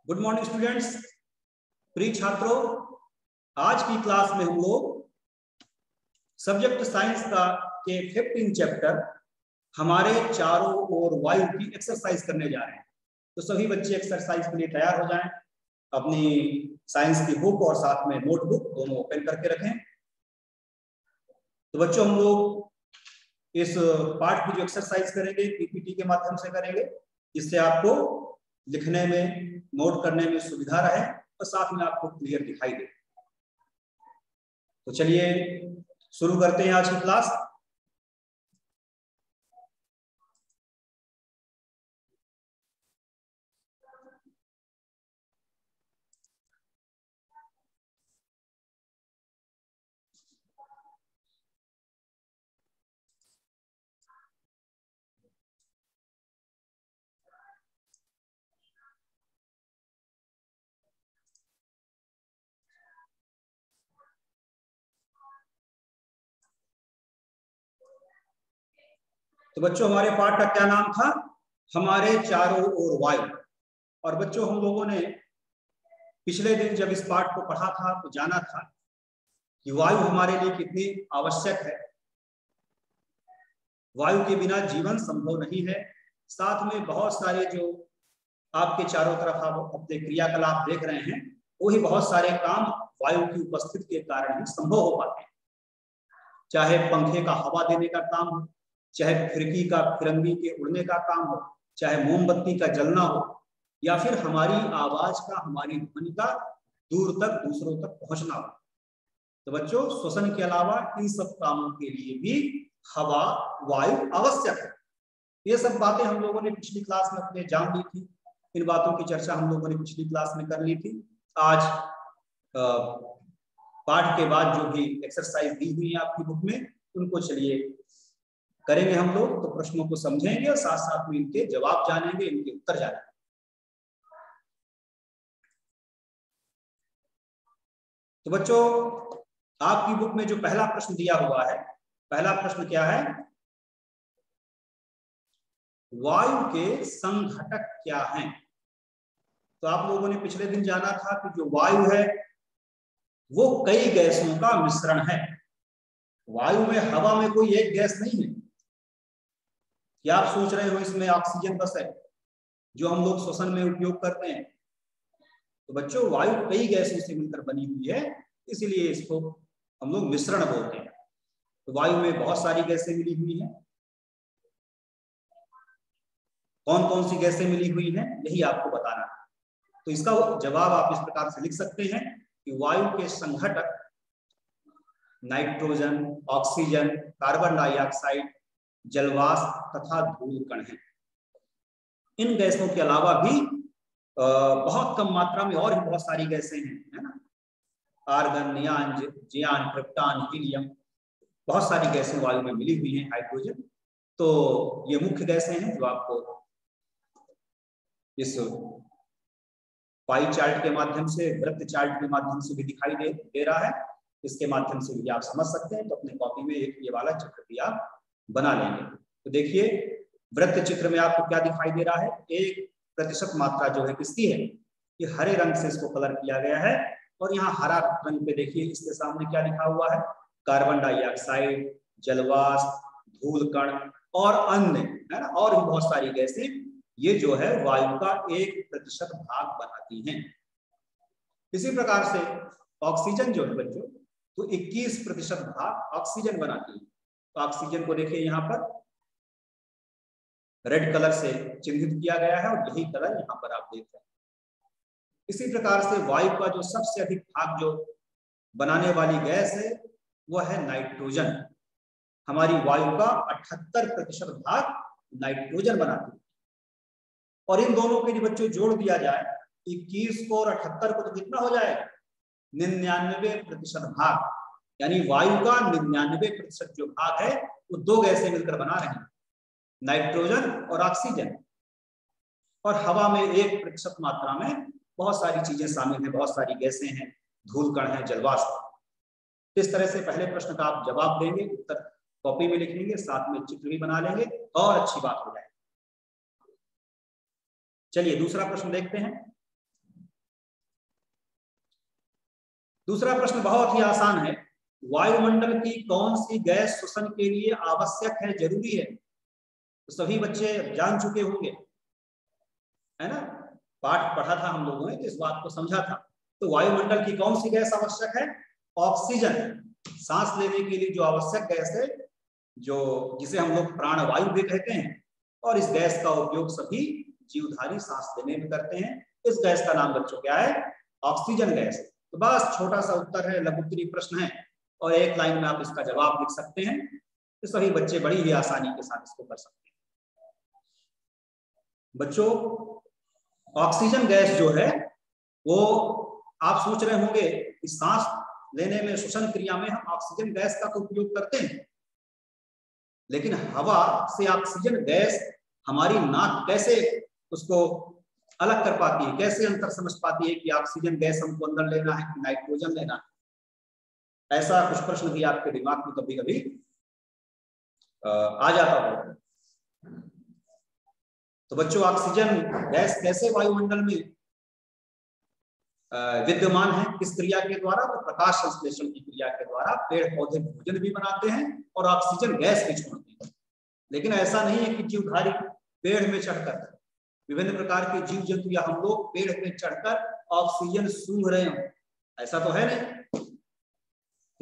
Good morning students, प्रिय छात्रों। आज की क्लास में हम लोग सब्जेक्ट साइंस का के 15 चैप्टर हमारे चारों ओर वायु की एक्सरसाइज करने जा रहे हैं। तो सभी बच्चे एक्सरसाइज के लिए तैयार हो जाएं। अपनी साइंस की बुक और साथ में नोटबुक दोनों ओपन करके रखें। तो बच्चों, हम लोग इस पाठ की जो एक्सरसाइज करेंगे पीपीटी के माध्यम से करेंगे, जिससे आपको लिखने में, नोट करने में सुविधा रहे और साथ में आपको क्लियर दिखाई दे। तो चलिए शुरू करते हैं आज की क्लास। तो बच्चों, हमारे पाठ का क्या नाम था? हमारे चारों ओर वायु। और बच्चों, हम लोगों ने पिछले दिन जब इस पाठ को पढ़ा था तो जाना था कि वायु हमारे लिए कितनी आवश्यक है। वायु के बिना जीवन संभव नहीं है। साथ में बहुत सारे जो आपके चारों तरफ आप अपने क्रियाकलाप देख रहे हैं, वही बहुत सारे काम वायु की उपस्थिति के कारण ही संभव हो पाते हैं। चाहे पंखे का हवा देने का काम हो, चाहे खिड़की का फिरंगी के उड़ने का काम हो, चाहे मोमबत्ती का जलना हो, या फिर हमारी आवाज का, हमारी ध्वनि का दूर तक दूसरों तक पहुंचना हो। तो बच्चों, श्वसन के अलावा इन सब कामों के लिए भी हवा, वायु आवश्यक है। ये सब बातें हम लोगों ने पिछली क्लास में अपने जान ली थी। इन बातों की चर्चा हम लोगों ने पिछली क्लास में कर ली थी। आज पाठ के बाद जो भी एक्सरसाइज दी हुई है आपकी बुक में, उनको चलिए करेंगे हम लोग। तो प्रश्नों को समझेंगे और साथ साथ में इनके जवाब जानेंगे, इनके उत्तर जानेंगे। तो बच्चों, आपकी बुक में जो पहला प्रश्न दिया हुआ है, पहला प्रश्न क्या है? वायु के संघटक क्या हैं? तो आप लोगों ने पिछले दिन जाना था कि जो वायु है वो कई गैसों का मिश्रण है। वायु में, हवा में कोई एक गैस नहीं है। क्या आप सोच रहे हो इसमें ऑक्सीजन बस है जो हम लोग श्वसन में उपयोग करते हैं? तो बच्चों, वायु कई गैसों से मिलकर बनी हुई है, इसीलिए इसको हम लोग मिश्रण बोलते हैं। तो वायु में बहुत सारी गैसें मिली हुई हैं। कौन कौन सी गैसें मिली हुई हैं, यही आपको बताना है। तो इसका जवाब आप इस प्रकार से लिख सकते हैं कि वायु के संघटक नाइट्रोजन, ऑक्सीजन, कार्बन डाइऑक्साइड, जलवाष्प तथा धूल कण हैं। इन गैसों के अलावा भी बहुत कम मात्रा में और भी बहुत सारी गैसें हैं, है ना। आर्गन, नियान, जियान, क्रिप्टॉन, हीलियम, बहुत सारी गैसें वायु में मिली हुई हैं, हाइड्रोजन। तो ये मुख्य गैसें हैं जो आपको इस पाई चार्ट के माध्यम से, वृत्त चार्ट के माध्यम से भी दिखाई दे रहा है। इसके माध्यम से भी आप समझ सकते हैं। तो अपने कॉपी में एक ये वाला चित्र भी आप बना लेंगे। तो देखिए, वृत्त चित्र में आपको क्या दिखाई दे रहा है? 1% मात्रा जो है किसकी है? ये हरे रंग से इसको कलर किया गया है। और यहाँ हरा रंग पे देखिए, इसके सामने क्या लिखा हुआ है? कार्बन डाइऑक्साइड, जलवाष्प, धूल कण और अन्य, है ना, और भी बहुत सारी गैसें ये जो है वायु का 1% भाग बनाती हैं। इसी प्रकार से ऑक्सीजन जो है बच्चों, तो 21% भाग ऑक्सीजन बनाती है। तो ऑक्सीजन को देखिए यहाँ पर रेड कलर से चिन्हित किया गया है और यही कलर यहाँ पर आप देख रहे हैं। इसी प्रकार से वायु का जो सबसे अधिक भाग जो बनाने वाली गैस है वह है नाइट्रोजन। हमारी वायु का 78% भाग नाइट्रोजन बनाती है। और इन दोनों के लिए बच्चों जोड़ दिया जाए 21 को और 78 को, तो कितना हो जाएगा? 99% भाग। यानी वायु का 99% जो भाग है वो दो गैसें मिलकर बना रही हैं, नाइट्रोजन और ऑक्सीजन। और हवा में 1% मात्रा में बहुत सारी चीजें शामिल हैं, बहुत सारी गैसें हैं, धूल कण है, जलवाष्प। इस तरह से पहले प्रश्न का आप जवाब देंगे, उत्तर कॉपी में लिख लेंगे, साथ में चित्र भी बना लेंगे और अच्छी बात हो जाएगी। चलिए दूसरा प्रश्न देखते हैं। दूसरा प्रश्न बहुत ही आसान है, वायुमंडल की कौन सी गैस श्वसन के लिए आवश्यक है, जरूरी है? तो सभी बच्चे जान चुके होंगे, है ना, पाठ पढ़ा था हम लोगों ने तो इस बात को समझा था। तो वायुमंडल की कौन सी गैस आवश्यक है? ऑक्सीजन। सांस लेने के लिए जो आवश्यक गैस है, जो जिसे हम लोग प्राणवायु भी कहते हैं, और इस गैस का उपयोग सभी जीवधारी सांस लेने में करते हैं। इस गैस का नाम बच्चों क्या है? Oxygen gas. तो बस छोटा सा उत्तर है, लघु उत्तरीय प्रश्न है, और एक लाइन में आप इसका जवाब लिख सकते हैं। तो सभी बच्चे बड़ी ही आसानी के साथ इसको कर सकते हैं। बच्चों, ऑक्सीजन गैस जो है वो आप सोच रहे होंगे कि सांस लेने में, श्वसन क्रिया में हम ऑक्सीजन गैस का तो उपयोग करते हैं, लेकिन हवा से ऑक्सीजन गैस हमारी नाक कैसे उसको अलग कर पाती है, कैसे अंतर समझ पाती है कि ऑक्सीजन गैस हमको अंदर लेना है कि नाइट्रोजन लेना है? ऐसा कुछ प्रश्न भी आपके दिमाग में कभी कभी आ जाता होगा। तो बच्चों, ऑक्सीजन गैस कैसे वायुमंडल में विद्यमान है, किस क्रिया के द्वारा? तो प्रकाश संश्लेषण की क्रिया के द्वारा पेड़ पौधे भोजन भी बनाते हैं और ऑक्सीजन गैस भी छोड़ते हैं। लेकिन ऐसा नहीं है कि जीवधारी पेड़ में चढ़कर, विभिन्न प्रकार के जीव जंतु या हम लोग पेड़ में चढ़कर ऑक्सीजन सूंघ रहे हो, ऐसा तो है नहीं।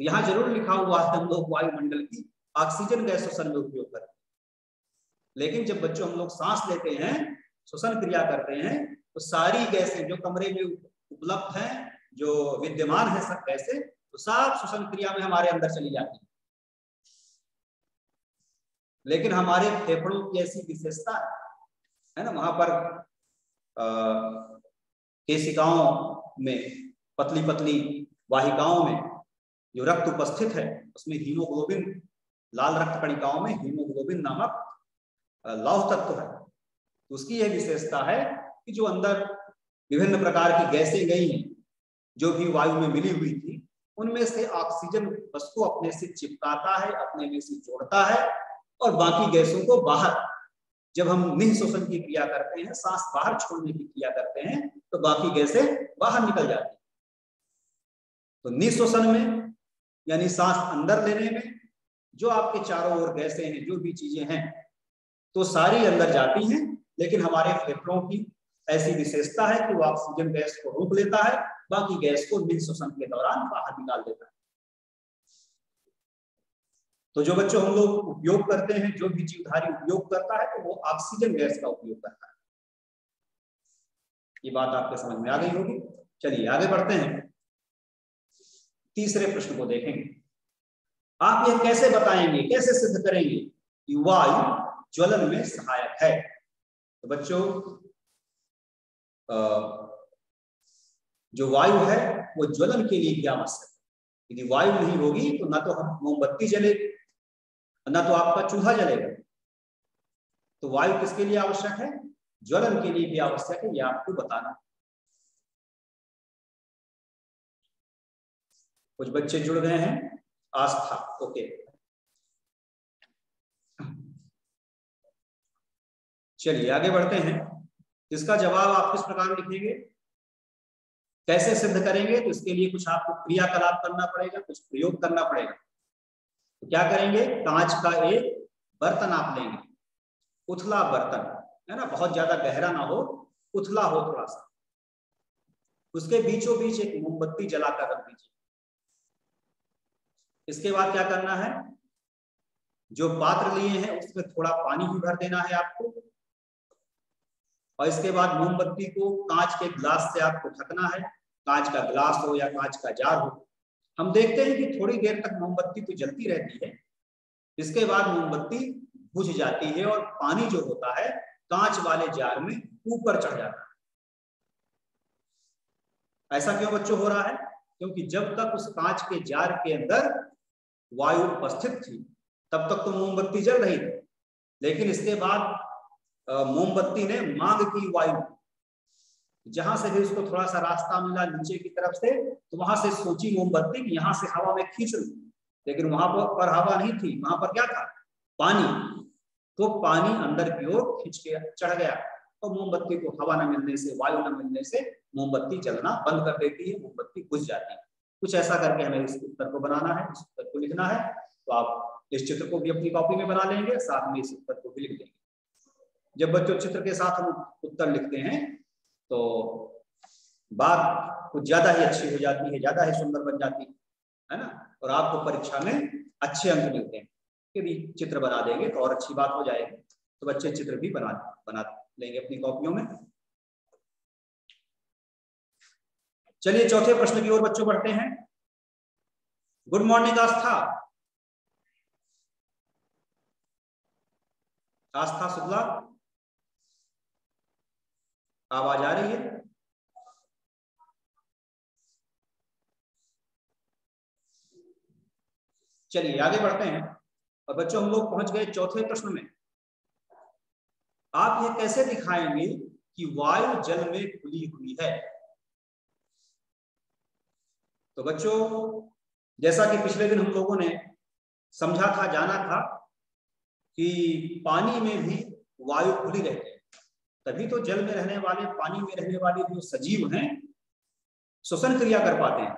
यहाँ जरूर लिखा हुआ है हम लोग वायुमंडल की ऑक्सीजन गैस श्वसन में उपयोग करते हैं, लेकिन जब बच्चों हम लोग सांस लेते हैं, श्वसन क्रिया करते हैं, तो सारी गैसें जो कमरे में उपलब्ध हैं, जो विद्यमान है सब गैसें, तो सब श्वसन क्रिया में हमारे अंदर चली जाती है। लेकिन हमारे फेफड़ों की ऐसी विशेषता है ना, वहां पर केशिकाओं में, पतली पतली वाहिकाओं में जो रक्त उपस्थित है, उसमें हीमोग्लोबिन, लाल रक्त कणिकाओं में हीमोग्लोबिन नामक लौह तत्व है। तो उसकी यह विशेषता है कि जो अंदर विभिन्न प्रकार की गैसें गई हैं, जो भी वायु में मिली हुई थी, उनमें से ऑक्सीजन उसको अपने से चिपकाता है, अपने में से जोड़ता है, और बाकी गैसों को बाहर, जब हम निःश्वसन की क्रिया करते हैं, सांस बाहर छोड़ने की क्रिया करते हैं, तो बाकी गैसें बाहर निकल जाती हैं। तो निःश्वसन में यानी सांस अंदर लेने में जो आपके चारों ओर गैसें हैं, जो भी चीजें हैं, तो सारी अंदर जाती हैं, लेकिन हमारे फेफड़ों की ऐसी विशेषता है कि वो ऑक्सीजन गैस को रोक लेता है, बाकी गैस को निःश्वसन के दौरान बाहर निकाल देता है। तो जो बच्चों हम लोग उपयोग करते हैं, जो भी जीवधारी उपयोग करता है, तो वो ऑक्सीजन गैस का उपयोग करता है। ये बात आपके समझ में आ गई होगी। चलिए आगे बढ़ते हैं, तीसरे प्रश्न को देखेंगे। आप यह कैसे बताएंगे, कैसे सिद्ध करेंगे कि वायु ज्वलन में सहायक है? तो बच्चों, जो वायु है वो ज्वलन के लिए भी आवश्यक है। यदि वायु नहीं होगी तो ना तो हम मोमबत्ती जलेगी, ना तो आपका चूल्हा जलेगा। तो वायु किसके लिए आवश्यक है? ज्वलन के लिए भी आवश्यक है, यह आपको बताना। कुछ बच्चे जुड़ गए हैं, आस्था, ओके। चलिए आगे बढ़ते हैं। इसका जवाब आप किस प्रकार लिखेंगे, कैसे सिद्ध करेंगे? तो इसके लिए कुछ आपको क्रियाकलाप करना पड़ेगा, कुछ प्रयोग करना पड़ेगा। तो क्या करेंगे? कांच का एक बर्तन आप लेंगे, उथला बर्तन, है ना, बहुत ज्यादा गहरा ना हो, उथला हो थोड़ा सा। उसके बीचों बीच एक मोमबत्ती जलाकर रख दीजिए। इसके बाद क्या करना है? जो पात्र लिए हैं उसमें थोड़ा पानी भी भर देना है आपको, और इसके बाद मोमबत्ती को कांच के गिलास से आपको ढकना है। कांच का गिलास हो या कांच का जार हो। हम देखते हैं कि थोड़ी देर तक मोमबत्ती तो जलती रहती है, इसके बाद मोमबत्ती बुझ जाती है और पानी जो होता है कांच वाले जार में ऊपर चढ़ जाता है। ऐसा क्यों बच्चों हो रहा है? क्योंकि जब तक उस कांच के जार के अंदर वायु उपस्थित थी तब तक तो मोमबत्ती जल रही थी, लेकिन इसके बाद मोमबत्ती ने मांग की वायु, जहां से भी उसको थोड़ा सा रास्ता मिला नीचे की तरफ से, तो वहां से सोची मोमबत्ती कि यहां से हवा में खींच लूं, लेकिन वहां पर हवा नहीं थी, वहां पर क्या था? पानी। तो पानी अंदर की ओर खींच के चढ़ गया, और मोमबत्ती को हवा न मिलने से, वायु न मिलने से मोमबत्ती जलना बंद कर देती है, मोमबत्ती बुझ जाती है। कुछ ऐसा करके हमें इस उत्तर को बनाना है, इस उत्तर को लिखना है। तो आप इस चित्र को भी अपनी कॉपी में बना लेंगे, साथ में इस उत्तर को भी लिख देंगे। जब बच्चों चित्र के साथ हम उत्तर लिखते हैं तो बात कुछ ज्यादा ही अच्छी हो जाती है, ज्यादा ही सुंदर बन जाती है ना, और आपको परीक्षा में अच्छे अंक मिलते हैं। यदि चित्र बना देंगे तो और अच्छी बात हो जाएगी। तो बच्चे चित्र भी बना लेंगे अपनी कॉपियों में। चलिए चौथे प्रश्न की ओर बच्चों बढ़ते हैं। गुड मॉर्निंग आस्था। आस्था शुक्ला, आवाज आ रही है? चलिए आगे बढ़ते हैं। और बच्चों हम लोग पहुंच गए चौथे प्रश्न में। आप ये कैसे दिखाएंगे कि वायु जल में घुली हुई है? तो बच्चों जैसा कि पिछले दिन हम लोगों ने समझा था, जाना था कि पानी में भी वायु घुली रहती है, तभी तो जल में रहने वाले, पानी में रहने वाले जो सजीव हैं श्वसन क्रिया कर पाते हैं।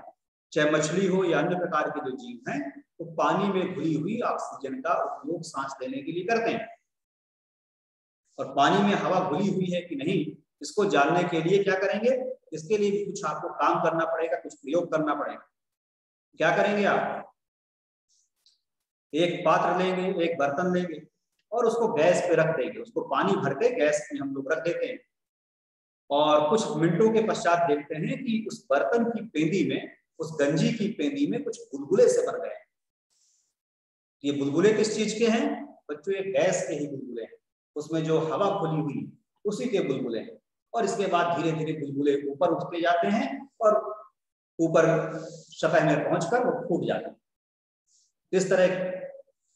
चाहे मछली हो या अन्य प्रकार के जो जीव हैं, वो पानी में घुली हुई ऑक्सीजन का उपयोग सांस लेने के लिए करते हैं। और पानी में हवा घुली हुई है कि नहीं, इसको जानने के लिए क्या करेंगे? इसके लिए भी कुछ आपको काम करना पड़ेगा, कुछ प्रयोग करना पड़ेगा। क्या करेंगे आप? एक पात्र लेंगे, एक बर्तन लेंगे और उसको गैस पे रख देंगे। उसको पानी भर के गैस में हम लोग रख देते हैं और कुछ मिनटों के पश्चात देखते हैं कि उस बर्तन की पेंदी में, उस गंजी की पेंदी में कुछ बुलबुले से भर गए। ये बुलबुले किस चीज के हैं बच्चों? ये गैस के ही बुलबुले हैं। उसमें जो हवा खुली हुई उसी के बुलबुले हैं। और इसके बाद धीरे धीरे बुलबुले ऊपर उठते जाते हैं और ऊपर सतह में पहुंचकर वो फूट जाते हैं। इस तरह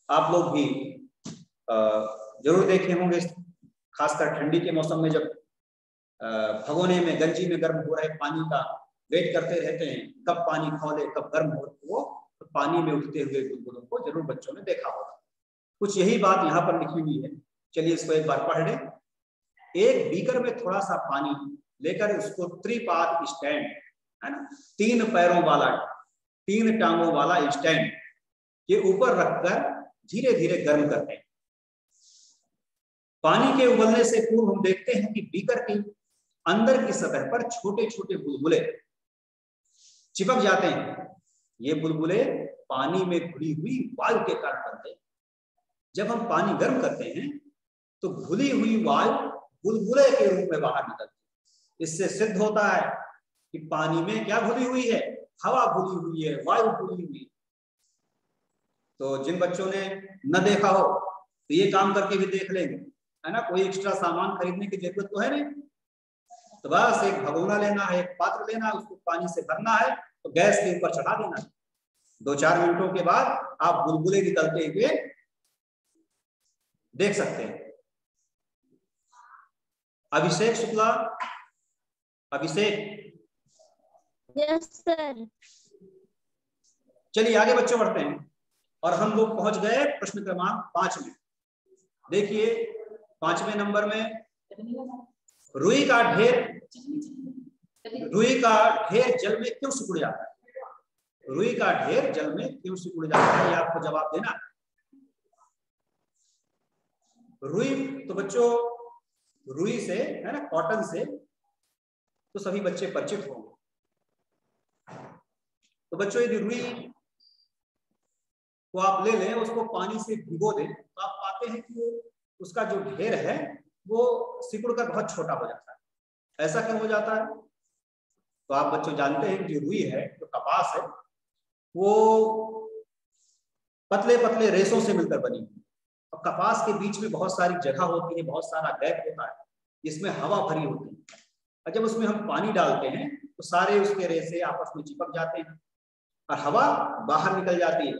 आप लोग भी जरूर देखे होंगे, खासकर ठंडी के मौसम में जब भगोने में, गंजी में गर्म हो रहे पानी का वेट करते रहते हैं, कब पानी खौले, कब गर्म हो, वो तो पानी में उठते हुए बुलबुलों को जरूर बच्चों ने देखा होगा। कुछ यही बात यहाँ पर लिखी हुई है। चलिए इसको एक बार पढ़ लें। एक बीकर में थोड़ा सा पानी लेकर उसको त्रिपाद स्टैंड, है ना, 3 पैरों वाला, 3 टांगों वाला स्टैंड के ऊपर रखकर धीरे धीरे गर्म करते हैं। पानी के उबलने से पूर्व हम देखते हैं कि बीकर की अंदर की सतह पर छोटे छोटे बुलबुले चिपक जाते हैं। ये बुलबुले पानी में घुली हुई वायु के कारण बनते हैं। जब हम पानी गर्म करते हैं तो घुली हुई वायु बुलबुले के रूप में बाहर निकलती है। इससे सिद्ध होता है कि पानी में क्या घुली हुई है? हवा घुली हुई है, वायु घुली हुई है। तो जिन बच्चों ने न देखा हो तो ये काम करके भी देख लेंगे, है ना। कोई एक्स्ट्रा सामान खरीदने की जरूरत तो है नहीं। तो बस एक भगोना लेना है, एक पात्र लेना है, उसको पानी से भरना है तो गैस के ऊपर चढ़ा देना है। 2-4 मिनटों के बाद आप बुलबुले निकलते हुए देख सकते हैं। अभिषेक शुक्ला, अभिषेक। Yes sir. चलिए आगे बच्चों बढ़ते हैं और हम लोग पहुंच गए प्रश्न क्रमांक 5 में। देखिए 5वें नंबर में रुई का ढेर जल में क्यों सिकुड़ जाता है? रुई का ढेर जल में क्यों सिकुड़ जाता है, ये आपको जवाब देना है। रुई, तो बच्चों रुई से, है ना, कॉटन से तो सभी बच्चे परिचित होंगे। तो बच्चों यदि रुई को आप ले लें, उसको पानी से भिगो दें, तो आप पाते हैं कि उसका जो ढेर है वो सिकुड़कर बहुत छोटा हो जाता है। ऐसा क्यों हो जाता है? तो आप बच्चों जानते हैं कि जो रुई है, जो कपास है, वो पतले पतले रेशों से मिलकर बनी है। और कपास के बीच में बहुत सारी जगह होती है, बहुत सारा गैप होता है जिसमें हवा भरी होती है। और जब उसमें हम पानी डालते हैं तो सारे उसके रेशे आपस में चिपक जाते हैं और हवा बाहर निकल जाती है।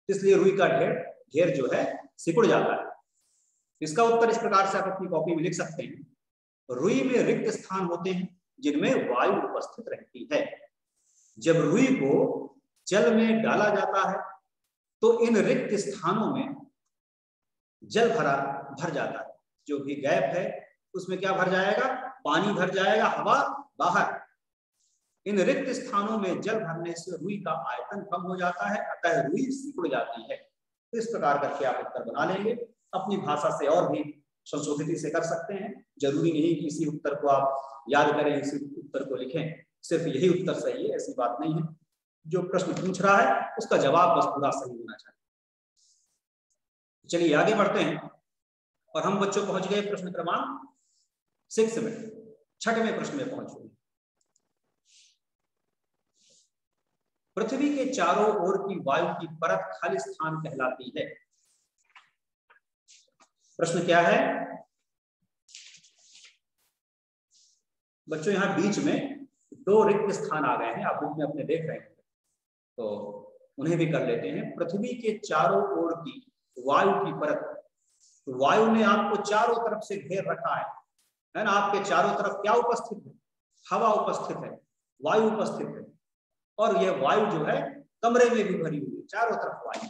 इसलिए रुई का ढेर जो है सिकुड़ जाता है। इसका उत्तर इस प्रकार से आप अपनी कॉपी में लिख सकते हैं। रुई में रिक्त स्थान होते हैं जिनमें वायु उपस्थित रहती है। जब रुई को जल में डाला जाता है तो इन रिक्त स्थानों में जल भर जाता है। जो भी गैप है उसमें क्या भर जाएगा? पानी भर जाएगा, हवा बाहर। इन रिक्त स्थानों में जल भरने से रुई का आयतन कम हो जाता है, अतः रुई सिकुड़ जाती है। तो इस प्रकार करके आप उत्तर बना लेंगे। अपनी भाषा से और भी संशोधित इसे कर सकते हैं, जरूरी नहीं कि इसी उत्तर को आप याद करें, इसी उत्तर को लिखें, सिर्फ यही उत्तर सही है ऐसी बात नहीं है। जो प्रश्न पूछ रहा है उसका जवाब बस पूरा सही होना चाहिए। चलिए आगे बढ़ते हैं और हम बच्चों पहुंच गए प्रश्न क्रमांक 6 में, 6वें प्रश्न में पहुंच गए। पृथ्वी के चारों ओर की वायु की परत खाली स्थान कहलाती है। प्रश्न क्या है बच्चों, यहां बीच में 2 रिक्त स्थान आ गए हैं, आप बुक में अपने देख रहे हैं, तो उन्हें भी कर लेते हैं। पृथ्वी के चारों ओर की वायु की परत, तो वायु ने आपको चारों तरफ से घेर रखा है ना। आपके चारों तरफ क्या उपस्थित है? हवा उपस्थित है, वायु उपस्थित है, और यह वायु जो है कमरे में भी भरी हुई है, चारों तरफ वायु।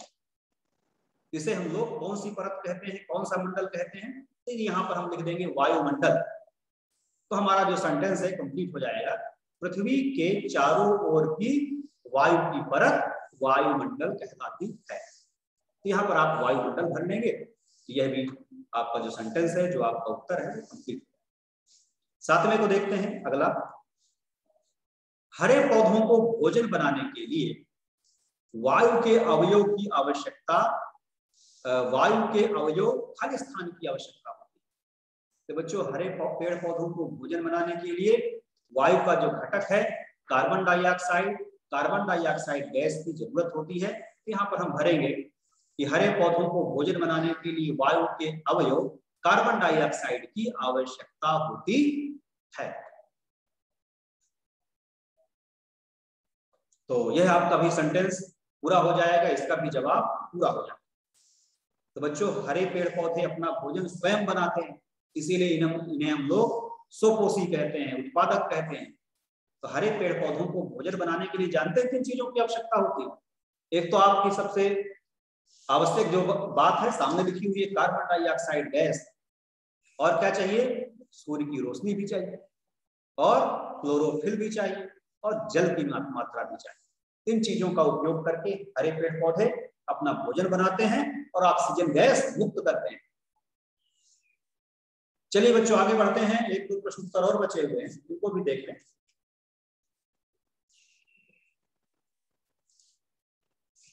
इसे हम लोग कौन सी परत कहते हैं, कौन सा मंडल कहते हैं? तो यहाँ पर हम लिख देंगे वायुमंडल। तो हमारा जो सेंटेंस है कंप्लीट हो जाएगा। पृथ्वी के चारों ओर की वायु की परत वायुमंडल कहलाती है। तो यहाँ पर आप वायुमंडल भर लेंगे, यह भी आपका जो सेंटेंस है, जो आपका उत्तर है, कंप्लीट। 7वें को देखते हैं अगला। हरे पौधों को भोजन बनाने के लिए वायु के अवयव की आवश्यकता, वायु के अवयव खाली स्थान की आवश्यकता होती है। तो बच्चों, हरे पेड़ पौधों को भोजन बनाने के लिए वायु का जो घटक है कार्बन डाइऑक्साइड गैस की जरूरत होती है। तो यहाँ पर हम भरेंगे कि हरे पौधों को भोजन बनाने के लिए वायु के अवयव कार्बन डाइऑक्साइड की आवश्यकता होती है। तो यह आपका भी सेंटेंस पूरा हो जाएगा, इसका भी जवाब पूरा हो जाएगा। तो बच्चों, हरे पेड़ पौधे अपना भोजन स्वयं बनाते हैं, इसीलिए इन्हें हम लोग स्वपोषी कहते हैं, उत्पादक कहते हैं। तो हरे पेड़ पौधों को भोजन बनाने के लिए जानते हैं किन चीजों की आवश्यकता होती है? एक तो आपकी सबसे आवश्यक जो बात है सामने लिखी हुई है, कार्बन डाइऑक्साइड गैस, और क्या चाहिए? सूर्य की रोशनी भी चाहिए, और क्लोरोफिल भी चाहिए, और जल की मात्रा भी चाहिए। इन चीजों का उपयोग करके हरे पेड़ पौधे अपना भोजन बनाते हैं और ऑक्सीजन गैस मुक्त करते हैं। चलिए बच्चों आगे बढ़ते हैं, 1-2 प्रश्न उत्तर और बचे हुए हैं, उनको भी देख लें।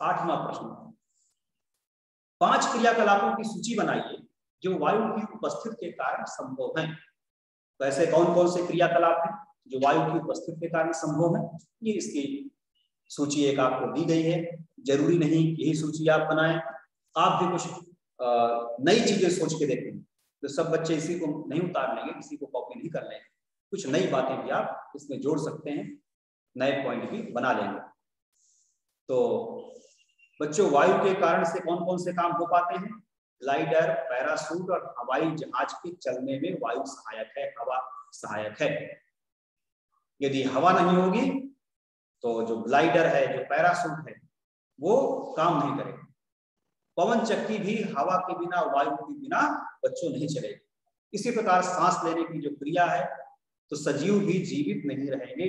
आठवां प्रश्न, 5 क्रियाकलापों की सूची बनाइए जो वायु की उपस्थिति के कारण संभव हैं। तो ऐसे कौन कौन से क्रियाकलाप हैं जो वायु की उपस्थिति के कारण संभव है? ये इसकी सूची एक आपको दी गई है। जरूरी नहीं यही सूची आप बनाएं, आप भी कुछ नई चीजें सोच के देखें। तो सब बच्चे इसी को नहीं उतार लेंगे, किसी को कॉपी नहीं कर लेंगे, कुछ नई बातें भी आप इसमें जोड़ सकते हैं, नए पॉइंट भी बना लेंगे। तो बच्चों, वायु के कारण से कौन कौन से काम हो पाते हैं? ग्लाइडर, पैराशूट और हवाई जहाज के चलने में वायु सहायक है, हवा सहायक है। यदि हवा नहीं होगी तो जो ग्लाइडर है, जो पैराशूट है, वो काम नहीं करेगा। पवन चक्की भी हवा के बिना, वायु के बिना बच्चों नहीं चलेगी। इसी प्रकार सांस लेने की जो क्रिया है, तो सजीव भी जीवित नहीं रहेंगे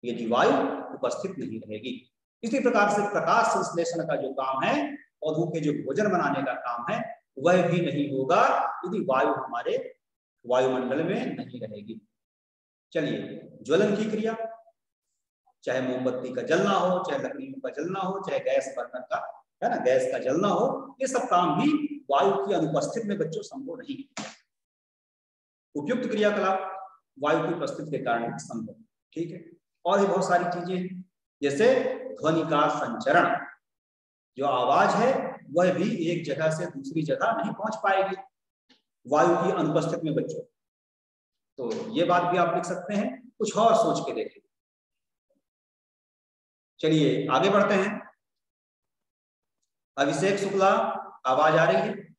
यदि वायु उपस्थित नहीं रहेगी। इसी प्रकार से प्रकाश संश्लेषण का जो काम है, पौधों के जो भोजन बनाने का काम है, वह भी नहीं होगा यदि वायु हमारे वायुमंडल में नहीं रहेगी। चलिए, ज्वलन की क्रिया, चाहे मोमबत्ती का जलना हो, चाहे लकड़ियों का जलना हो, चाहे गैस बर्नर का, है ना, गैस का जलना हो, ये सब काम भी वायु की अनुपस्थिति में बच्चों संभव नहीं है। उपयुक्त क्रियाकलाप वायु की उपस्थिति के कारण संभव, ठीक है। और भी बहुत सारी चीजें हैं, जैसे ध्वनि का संचरण, जो आवाज है वह भी एक जगह से दूसरी जगह नहीं पहुंच पाएगी वायु की अनुपस्थिति में बच्चों। तो ये बात भी आप लिख सकते हैं, कुछ और सोच के देखें। चलिए आगे बढ़ते हैं। अभिषेक शुक्ला, आवाज आ रही है?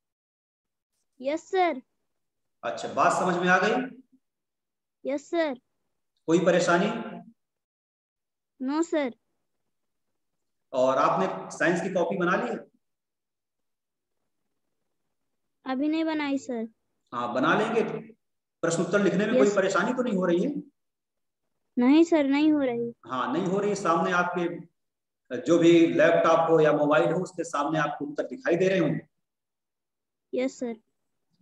Yes sir. अच्छा, बात समझ में आ गई? Yes sir. कोई परेशानी? No sir. और आपने साइंस की कॉपी बना ली है? अभी नहीं बनाई सर। हाँ, बना लेंगे। प्रश्न उत्तर लिखने में कोई परेशानी तो नहीं हो रही है? नहीं सर, नहीं हो रही। हाँ, नहीं हो रही। सामने आपके जो भी लैपटॉप हो या मोबाइल हो, उसके सामने आपको उत्तर दिखाई दे रहे होंगे। Yes sir.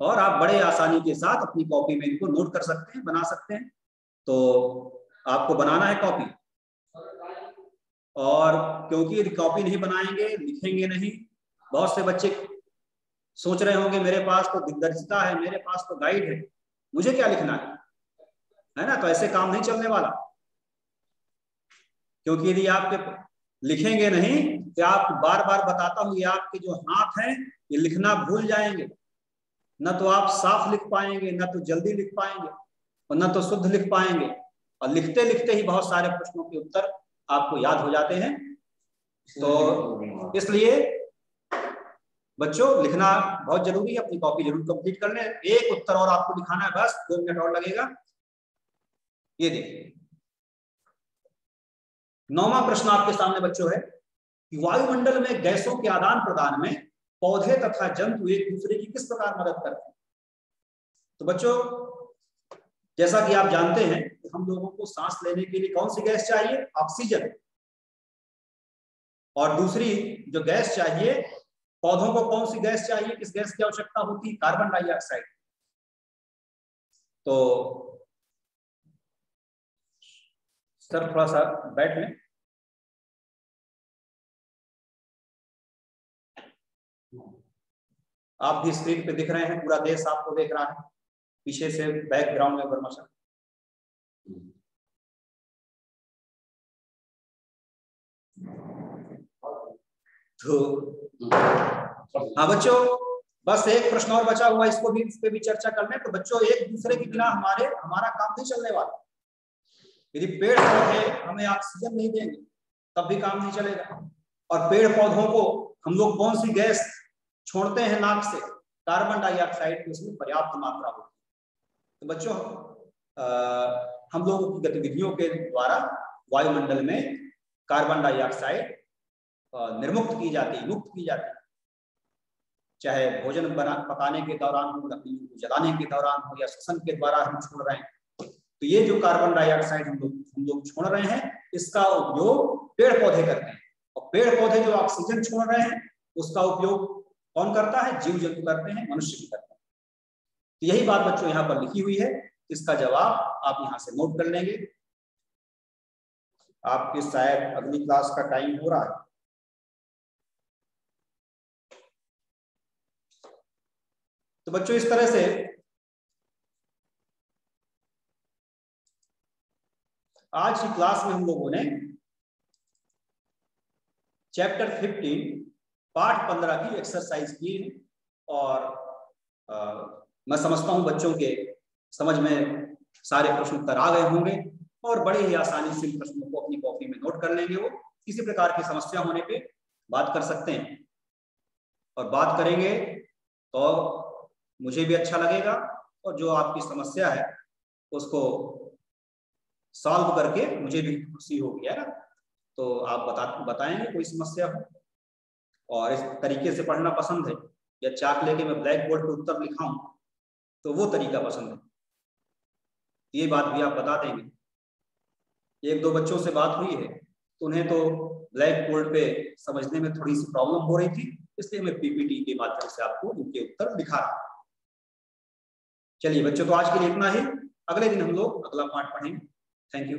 और आप बड़े आसानी के साथ अपनी कॉपी में इनको नोट कर सकते हैं, बना सकते हैं। तो आपको बनाना है कॉपी, और क्योंकि यदि कॉपी नहीं बनाएंगे, लिखेंगे नहीं, बहुत से बच्चे सोच रहे होंगे मेरे पास तो दिग्दर्शिता है, मेरे पास तो गाइड है, मुझे क्या लिखना है ना। तो ऐसे काम नहीं चलने वाला, क्योंकि यदि आपके लिखेंगे नहीं तो आप बार बार बताता हूं, ये आपके जो हाथ हैं ये लिखना भूल जाएंगे। न तो आप साफ लिख पाएंगे, न तो जल्दी लिख पाएंगे, और न तो शुद्ध लिख पाएंगे। और लिखते लिखते ही बहुत सारे प्रश्नों के उत्तर आपको याद हो जाते हैं। तो इसलिए बच्चों, लिखना बहुत जरूरी है। अपनी कॉपी जरूर कंप्लीट कर लें। एक उत्तर और आपको दिखाना है, बस 2 मिनट और लगेगा। ये देखिए, 9वां प्रश्न आपके सामने बच्चों है कि वायुमंडल में गैसों के आदान प्रदान में पौधे तथा जंतु एक दूसरे की किस प्रकार मदद करते हैं। तो बच्चों, जैसा कि आप जानते हैं कि हम लोगों को सांस लेने के लिए कौन सी गैस चाहिए? ऑक्सीजन। और दूसरी जो गैस चाहिए, पौधों को कौन सी गैस चाहिए? किस गैस की आवश्यकता होती है? Carbon dioxide. तो सर थोड़ा सा बैठ लें। आप भी स्क्रीन पे दिख रहे हैं, पूरा देश आपको देख रहा है, पीछे से बैकग्राउंड में वर्मा सर। तो हाँ बच्चों, बस एक प्रश्न और बचा हुआ, इसको भी, इस पे भी चर्चा कर लें। तो बच्चों, एक दूसरे के बिना हमारा काम नहीं चलने वाला। यदि पेड़ पौधे हमें ऑक्सीजन नहीं देंगे तब भी काम नहीं चलेगा। और पेड़ पौधों को हम लोग कौन सी गैस छोड़ते हैं नाक से? कार्बन डाइऑक्साइड की उसमें पर्याप्त मात्रा होती है। तो बच्चों, हम लोगों की गतिविधियों के द्वारा वायुमंडल में कार्बन डाइऑक्साइड निर्मुक्त की जाती है, मुक्त की जाती है। चाहे भोजन पकाने के दौरान हो, लकड़ियों को जलाने के दौरान हो, या श्वसन के द्वारा हम छोड़ रहे हैं। तो ये जो कार्बन डाइऑक्साइड हम लोग छोड़ रहे हैं, इसका उपयोग पेड़ पौधे करते हैं। और पेड़ पौधे जो ऑक्सीजन छोड़ रहे हैं, उसका उपयोग कौन करता है? जीव जंतु करते हैं, मनुष्य भी करते हैं। तो यही बात बच्चों यहाँ पर लिखी हुई है। इसका जवाब आप यहाँ से नोट कर लेंगे। आपकी शायद अगली क्लास का टाइम हो रहा है। तो बच्चों, इस तरह से आज की क्लास में हम लोगों ने चैप्टर 15 पार्ट 15 की एक्सरसाइज की है। और मैं समझता हूं बच्चों के समझ में सारे प्रश्न उत्तर आ गए होंगे, और बड़े ही आसानी से प्रश्नों को अपनी कॉपी में नोट कर लेंगे। वो किसी प्रकार की समस्या होने पे बात कर सकते हैं, और बात करेंगे तो मुझे भी अच्छा लगेगा, और जो आपकी समस्या है उसको सॉल्व करके मुझे भी खुशी होगी, है ना। तो आप बताएंगे कोई समस्या हो। और इस तरीके से पढ़ना पसंद है, या चाक लेके मैं ब्लैक बोर्ड पे उत्तर लिखाऊं, तो वो तरीका पसंद है, ये बात भी आप बता देंगे। 1-2 बच्चों से बात हुई है तो उन्हें तो ब्लैक बोर्ड पे समझने में थोड़ी सी प्रॉब्लम हो रही थी, इसलिए मैं पीपीटी के माध्यम से आपको इनके उत्तर दिखा रहा हूं। चलिए बच्चों, तो आज के लिए इतना ही। अगले दिन हम लोग अगला पार्ट पढ़ेंगे। Thank you.